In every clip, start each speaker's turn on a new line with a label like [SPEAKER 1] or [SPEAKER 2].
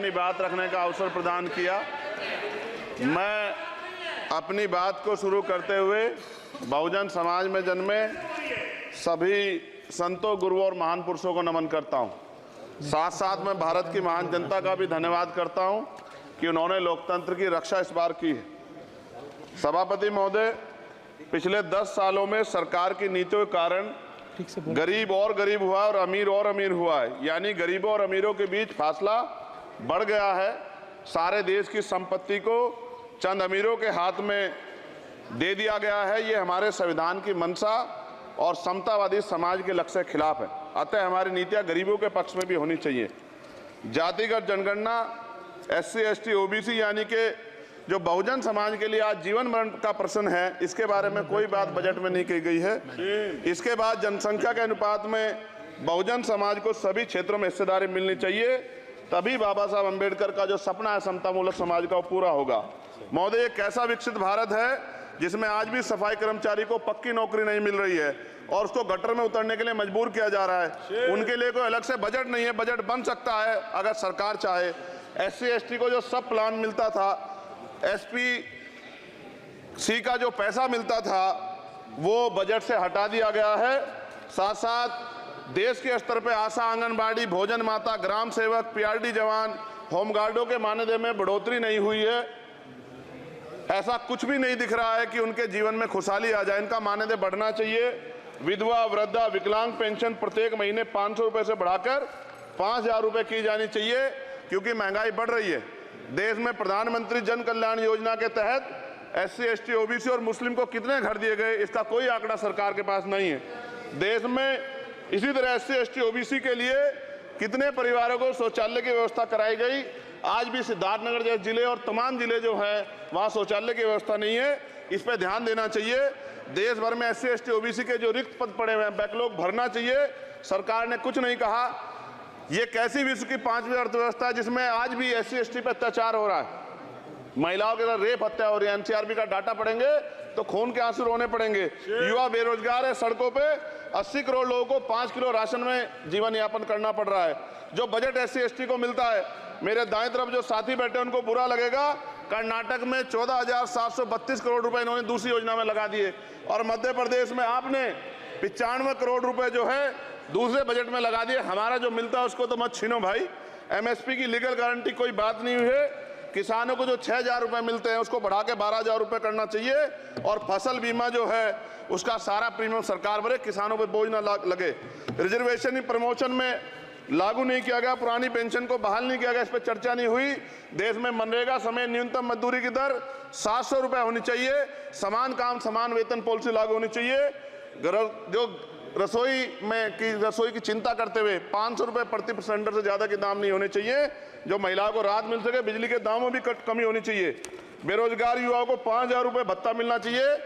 [SPEAKER 1] अपनी बात रखने का अवसर प्रदान किया। मैं अपनी बात को शुरू करते हुए बहुजन समाज में जन्मे सभी संतों, गुरुओं और महान पुरुषों को नमन करता हूं। साथ साथ मैं भारत की महान जनता का भी धन्यवाद करता हूं कि उन्होंने लोकतंत्र की रक्षा इस बार की है। सभापति महोदय, पिछले 10 सालों में सरकार की नीतियों के कारण गरीब और गरीब हुआ और अमीर हुआ है, यानी गरीबों और अमीरों के बीच फासला बढ़ गया है। सारे देश की संपत्ति को चंद अमीरों के हाथ में दे दिया गया है। ये हमारे संविधान की मंशा और समतावादी समाज के लक्ष्य के खिलाफ है। अतः हमारी नीतियां गरीबों के पक्ष में भी होनी चाहिए। जातिगत जनगणना, SC, ST, OBC यानी कि जो बहुजन समाज के लिए आज जीवन मरण का प्रश्न है, इसके बारे में कोई बात बजट में नहीं की गई है। इसके बाद जनसंख्या के अनुपात में बहुजन समाज को सभी क्षेत्रों में हिस्सेदारी मिलनी चाहिए, तभी बाबा साहब अम्बेडकर का जो सपना है समतामूलक समाज का, वो पूरा होगा। महोदय, एक ऐसा विकसित भारत है जिसमें आज भी सफाई कर्मचारी को पक्की नौकरी नहीं मिल रही है और उसको गटर में उतरने के लिए मजबूर किया जा रहा है। उनके लिए कोई अलग से बजट नहीं है। बजट बन सकता है अगर सरकार चाहे। SC, ST को जो सब प्लान मिलता था, SPC का जो पैसा मिलता था, वो बजट से हटा दिया गया है। साथ साथ देश के स्तर पर आशा, आंगनबाड़ी, भोजन माता, ग्राम सेवक, PRD जवान, होमगार्डों के मानदेय में बढ़ोतरी नहीं हुई है। ऐसा कुछ भी नहीं दिख रहा है कि उनके जीवन में खुशहाली आ जाए। इनका मानदेय बढ़ना चाहिए। विधवा, वृद्धा, विकलांग पेंशन प्रत्येक महीने 500 रुपए से बढ़ाकर 5000 रुपए की जानी चाहिए, क्योंकि महंगाई बढ़ रही है। देश में प्रधानमंत्री जन कल्याण योजना के तहत SC, ST, OBC और मुस्लिम को कितने घर दिए गए, इसका कोई आंकड़ा सरकार के पास नहीं है। देश में इसी तरह SC, ST, OBC के लिए कितने परिवारों को शौचालय की व्यवस्था कराई गई। आज भी सिद्धार्थनगर जैसे जिले और तमाम जिले जो है वहाँ शौचालय की व्यवस्था नहीं है। इस पर ध्यान देना चाहिए। देश भर में SC, ST, OBC के जो रिक्त पद पड़े हुए हैं, बैकलॉग भरना चाहिए। सरकार ने कुछ नहीं कहा। ये कैसी विश्व की 5वीं अर्थव्यवस्था है जिसमें आज भी SC, ST पे अत्याचार हो रहा है, महिलाओं के साथ रेप हत्या हो रही है। NCRB का डाटा पढ़ेंगे तो खून के आंसू रोने पड़ेंगे। युवा बेरोजगार है, सड़कों पे 80 करोड़ लोगों को 5 किलो राशन में जीवन यापन करना पड़ रहा है। जो बजट SC, ST को मिलता है, मेरे दाएं तरफ जो साथी बैठे उनको बुरा लगेगा, कर्नाटक में 14,732 करोड़ रुपए इन्होंने दूसरी योजना में लगा दिए और मध्य प्रदेश में आपने 95 करोड़ रुपए जो है दूसरे बजट में लगा दिए। हमारा जो मिलता है उसको तो मत छीनो भाई। MSP की लीगल गारंटी कोई बात नहीं हुई है। किसानों को जो 6,000 रुपए मिलते हैं उसको बढ़ा के 12,000 रुपए करना चाहिए और फसल बीमा जो है उसका सारा प्रीमियम सरकार भरे, किसानों पर बोझ ना लगे। रिजर्वेशन प्रमोशन में लागू नहीं किया गया, पुरानी पेंशन को बहाल नहीं किया गया, इस पर चर्चा नहीं हुई। देश में मनरेगा समय न्यूनतम मजदूरी की दर 700 रुपए होनी चाहिए। समान काम समान वेतन पॉलिसी लागू होनी चाहिए। जो रसोई की चिंता करते हुए 500 रुपए प्रति सिलेंडर से ज्यादा के दाम नहीं होने चाहिए, जो महिलाओं को राहत मिल सके। बिजली के दामों में भी कमी होनी चाहिए। बेरोजगार युवाओं को 5,000 रुपए भत्ता मिलना चाहिए,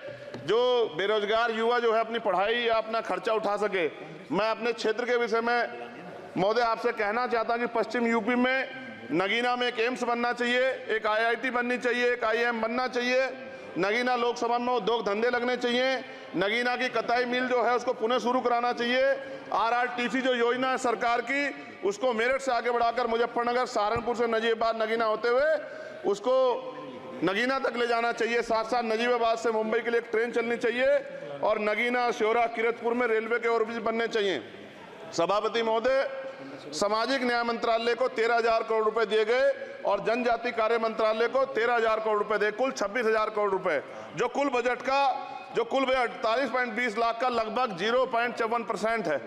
[SPEAKER 1] जो बेरोजगार युवा जो है अपनी पढ़ाई या अपना खर्चा उठा सके। मैं अपने क्षेत्र के विषय में महोदय आपसे कहना चाहता हूं कि पश्चिम यूपी में नगीना में एक एम्स बनना चाहिए, एक IIT बननी चाहिए, एक IIM बनना चाहिए। नगीना लोकसभा में उद्योग धंधे लगने चाहिए। नगीना की कताई मिल जो है उसको पुनः शुरू कराना चाहिए। RRTC जो योजना है सरकार की, उसको मेरठ से आगे बढ़ाकर मुजफ्फरनगर, सहारनपुर से नजीबाबाद, नगीना होते हुए उसको नगीना तक ले जाना चाहिए। साथ साथ नजीबाबाद से मुंबई के लिए एक ट्रेन चलनी चाहिए और नगीना, श्योरा, किरतपुर में रेलवे के ओवरब्रिज बनने चाहिए। सभापति महोदय, सामाजिक न्याय मंत्रालय को 13,000 करोड़ रुपए दिए गए और जनजाति कार्य मंत्रालय को 13,000 करोड़ रुपए दे, कुल 26,000 करोड़ रुपए, जो कुल बजट 48.20 लाख का लगभग 0.54% है।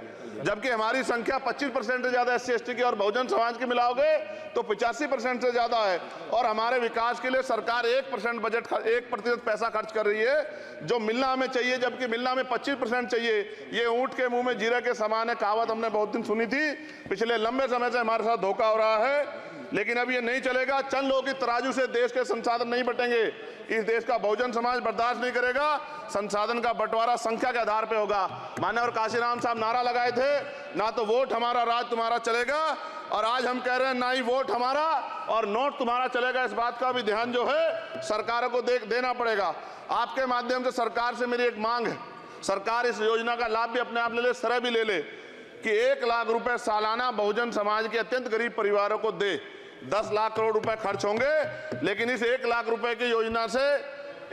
[SPEAKER 1] जबकि हमारी संख्या 25% से ज्यादा SC, ST की और बहुजन समाज की मिलाओगे तो 85% से ज्यादा है। और हमारे विकास के लिए सरकार 1% पैसा खर्च कर रही है, जो मिलना हमें चाहिए, जबकि मिलना हमें 25% चाहिए। ये ऊंट के मुंह में जीरा के समान है, कहावत हमने बहुत दिन सुनी थी। पिछले लंबे समय से हमारे साथ धोखा हो रहा है, लेकिन अब ये नहीं चलेगा। चंद लोगों की तराजू से देश के संसाधन नहीं बटेंगे। इस देश का बहुजन समाज बर्दाश्त नहीं करेगा। संसाधन का बंटवारा संख्या के आधार पे होगा। माननीय और काशीराम साहब नारा लगाए थे, ना तो वोट हमारा राज तुम्हारा चलेगा, और आज हम कह रहे हैं ना ही वोट हमारा और नोट तुम्हारा चलेगा। इस बात का भी ध्यान जो है सरकारों को देना पड़ेगा। आपके माध्यम से सरकार से मेरी एक मांग है, सरकार इस योजना का लाभ भी अपने आप ले ले, सरह भी ले ले कि 1 लाख रुपए सालाना बहुजन समाज के अत्यंत गरीब परिवारों को दे। 10 लाख करोड़ रुपए खर्च होंगे, लेकिन इस 1 लाख रुपए की योजना से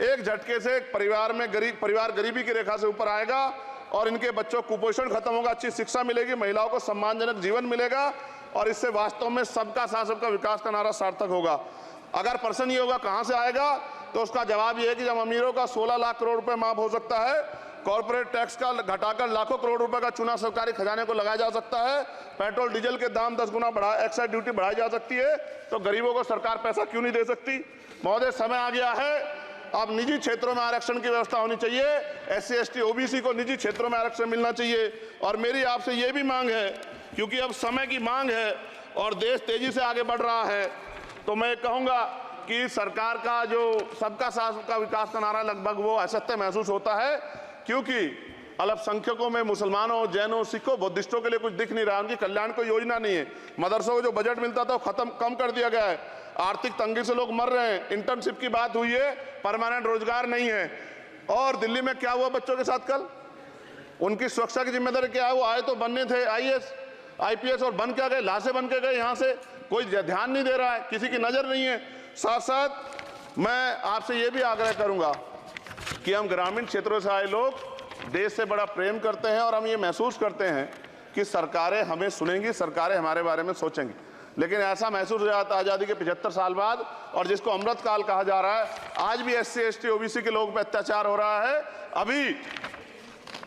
[SPEAKER 1] एक झटके से एक परिवार गरीबी की रेखा से ऊपर आएगा और इनके बच्चों को कुपोषण खत्म होगा, अच्छी शिक्षा मिलेगी, महिलाओं को सम्मानजनक जीवन मिलेगा और इससे वास्तव में सबका साथ सबका विकास का नारा सार्थक होगा। अगर प्रश्न ये होगा कहां से आएगा, तो उसका जवाब ये है कि जब अमीरों का 16 लाख करोड़ रुपए माफ हो सकता है, कॉर्पोरेट टैक्स का घटाकर लाखों करोड़ रुपए का चूना सरकारी खजाने को लगाया जा सकता है, पेट्रोल डीजल के दाम 10 गुना एक्साइज ड्यूटी बढ़ाई जा सकती है, तो गरीबों को सरकार पैसा क्यों नहीं दे सकती। महोदय, समय आ गया है, अब निजी क्षेत्रों में आरक्षण की व्यवस्था होनी चाहिए, SC ST OBC को निजी क्षेत्रों में आरक्षण मिलना चाहिए। और मेरी आपसे ये भी मांग है, क्योंकि अब समय की मांग है और देश तेजी से आगे बढ़ रहा है, तो मैं कहूंगा कि सरकार का जो सबका साथ सबका विकास का नारा लगभग वो असत्य महसूस होता है, क्योंकि अल्पसंख्यकों में मुसलमानों, जैनों, सिखों, बुद्धिस्टों के लिए कुछ दिख नहीं रहा, उनकी कल्याण कोई योजना नहीं है। मदरसों को जो बजट मिलता था वो कम कर दिया गया है, आर्थिक तंगी से लोग मर रहे हैं, इंटर्नशिप की बात हुई है, परमानेंट रोजगार नहीं है। और दिल्ली में क्या हुआ बच्चों के साथ कल, उनकी सुरक्षा की जिम्मेदारी क्या है, वो आए तो बनने थे IAS IPS और बन क्या गए, लाशें बन के गए, यहाँ से कोई ध्यान नहीं दे रहा है, किसी की नजर नहीं है। साथ साथ मैं आपसे ये भी आग्रह करूंगा कि हम ग्रामीण क्षेत्रों से आए लोग देश से बड़ा प्रेम करते हैं और हम ये महसूस करते हैं कि सरकारें हमें सुनेंगी, सरकारें हमारे बारे में सोचेंगी, लेकिन ऐसा महसूस हो जाता है आज़ादी के 75 साल बाद, और जिसको अमृत काल कहा जा रहा है, आज भी SC ST OBC के लोगों पर अत्याचार हो रहा है। अभी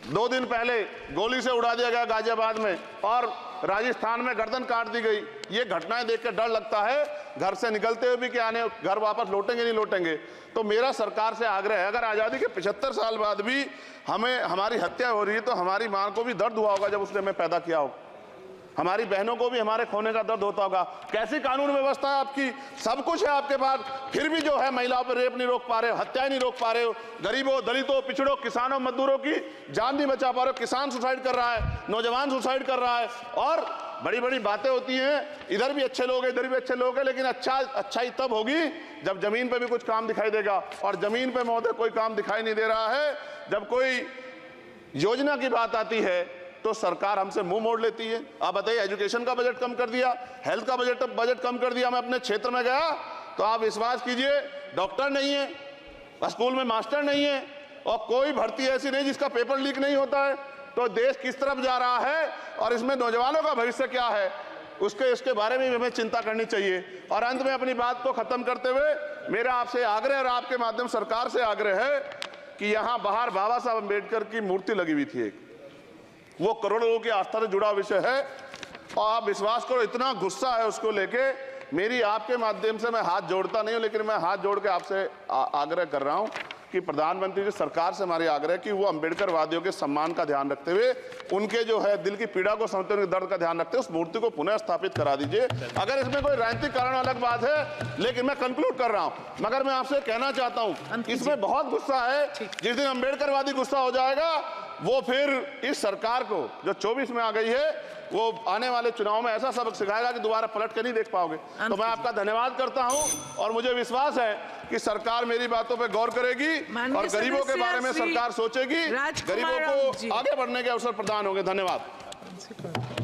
[SPEAKER 1] 2 दिन पहले गोली से उड़ा दिया गया गाजियाबाद में और राजस्थान में गर्दन काट दी गई। ये घटनाएं देख कर डर लगता है, घर से निकलते हुए भी कि आने घर वापस लौटेंगे नहीं लौटेंगे। तो मेरा सरकार से आग्रह है, अगर आज़ादी के 75 साल बाद भी हमारी हत्या हो रही है, तो हमारी मां को भी दर्द हुआ होगा जब उसने हमें पैदा किया हो, हमारी बहनों को भी हमारे खोने का दर्द होता होगा। कैसी कानून व्यवस्था है आपकी, सब कुछ है आपके पास, फिर भी जो है महिलाओं पर रेप नहीं रोक पा रहे हो, हत्याएं नहीं रोक पा रहे हो, गरीबों, दलितों, पिछड़ों, किसानों, मजदूरों की जान नहीं बचा पा रहे हो। किसान सुसाइड कर रहा है, नौजवान सुसाइड कर रहा है, और बड़ी बड़ी बातें होती हैं, इधर भी अच्छे लोग हैं, इधर भी अच्छे लोग हैं, लेकिन अच्छाई तब होगी जब जमीन पे भी कुछ काम दिखाई देगा। और जमीन पे महोदय कोई काम दिखाई नहीं दे रहा है। जब कोई योजना की बात आती है तो सरकार हमसे मुंह मोड़ लेती है। आप बताइए, एजुकेशन का बजट कम कर दिया, हेल्थ का बजट कम कर दिया। मैं अपने क्षेत्र में गया तो आप विश्वास कीजिए, डॉक्टर नहीं है, स्कूल में मास्टर नहीं है, और कोई भर्ती ऐसी नहीं जिसका पेपर लीक नहीं होता है। तो देश किस तरफ जा रहा है और इसमें नौजवानों का भविष्य क्या है, इसके बारे में हमें चिंता करनी चाहिए। और अंत में अपनी बात को खत्म करते हुए मेरा आपसे आग्रह और आपके माध्यम सरकार से आग्रह है कि यहाँ बाहर बाबा साहब अम्बेडकर की मूर्ति लगी हुई थी, एक वो करोड़ों लोगों की आस्था से जुड़ा विषय है, और आप विश्वास करो इतना गुस्सा है उसको लेके, मेरी आपके माध्यम से मैं हाथ जोड़ता नहीं हूं, लेकिन मैं हाथ जोड़ के आपसे आग्रह कर रहा हूं कि प्रधानमंत्री जी, सरकार से हमारी आग्रह कि वो अम्बेडकर वादियों के सम्मान का ध्यान रखते हुए, उनके जो है दिल की पीड़ा को समझते हुए, उनके दर्द का ध्यान रखते हुए उस मूर्ति को पुनः स्थापित करा दीजिए। अगर इसमें कोई राजनीतिक कारण अलग बात है, लेकिन मैं कंक्लूड कर रहा हूं, मगर मैं आपसे कहना चाहता हूं इसमें बहुत गुस्सा है। जिस दिन अम्बेडकरवादी गुस्सा हो जाएगा, वो फिर इस सरकार को जो 24 में आ गई है, वो आने वाले चुनाव में ऐसा सबक सिखाएगा कि दोबारा पलट के नहीं देख पाओगे। तो मैं आपका धन्यवाद करता हूं और मुझे विश्वास है कि सरकार मेरी बातों पे गौर करेगी और गरीबों के बारे में सरकार सोचेगी, गरीबों को आगे बढ़ने के अवसर प्रदान होंगे। धन्यवाद।